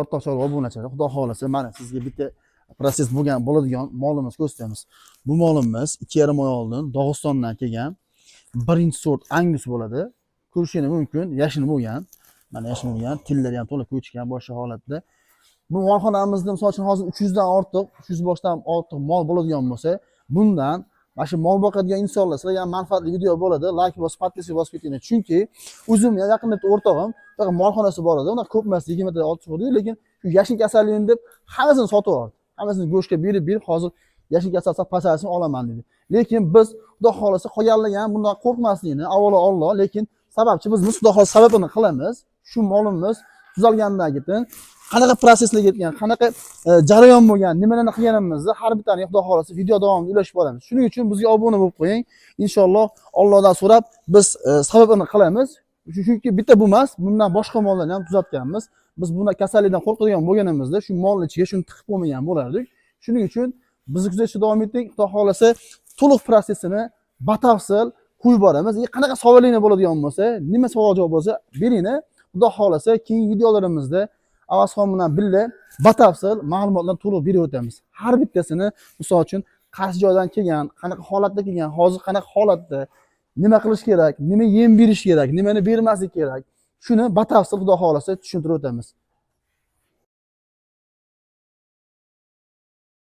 O'rtoqlar va obunachilar, xudo xolasa mana sizga bitta proses bo'ladigan molimiz ko'rsatamiz. Bu molimiz 2,5 oy oldin Dog'istondan kelgan birinchi sort Angus bo'ladi. Ko'rishingiz mumkin, yashin bo'lgan. Mana yashin bo'lgan, tillari ham to'la ko'chgan boshqa holatda. Bu molxonamizda misol uchun hozir 300 dan ortiq, 300 boshdan ortiq mol bo'ladigan bo'lsa, bundan mana shu mol boqadigan insonlar sizlarga ham manfaatli video bo'ladi. Like bosib, podpiska bosib ketinglar. Chunki o'zim yaqinda o'rtog'im faqat molxonasi bor edi. Ular ko'p emas, 20 ta 30 bo'ldi, lekin shu yashin kasalligini deb hammasini sotib oldi. Hammasini go'shtga berib hozir yashin kasali pasayasini olaman dedi. Lekin biz xudo xolasa qolganlarga ham bundan qo'rqmaslikni avvalo Alloh, lekin sababchi bizmiz. Xudo xolasa sababini qilamiz. Shu molimiz tuzalgandan keyin qanaqa proseslar ketgan, qanaqa jarayon bo'lgan, nimalarni qilganimizni har bittani xudo xolasa video davomida ulashib boramiz. Shuning uchun bizga obuna bo'lib qo'ying. Inshaalloh Allohdan so'rab biz sababini qilamiz. Chunki bitta bu emas, bundan boshqa mollarni ham tuzatganmiz. Biz bundan kasallikdan qo'rqadigan bo'lganimizda shu molning ichiga shuni tiqib qo'ymagan bo'lardik. Shuning uchun bizni kuzatishda davom eting. Xudo xolasa to'liq prosesini batafsil qo'yib boramiz. Qanaqa savolinglar bo'ladigan bo'lsa, nima savol javob bo'lsa beringlar. Xudo xolasa keyingi videolarimizda Avazxon bilan birga batafsil ma'lumotlarni to'liq berib o'tamiz. Har bittasini, misol uchun qaysi joydan kelgan, qanaqa holatda kelgan, hozir qanaqa holatda, nima qilish kerak, nima yem berish kerak, nimani bermaslik kerak, shuni batafsil xudo xolasa tushuntirib o'tamiz.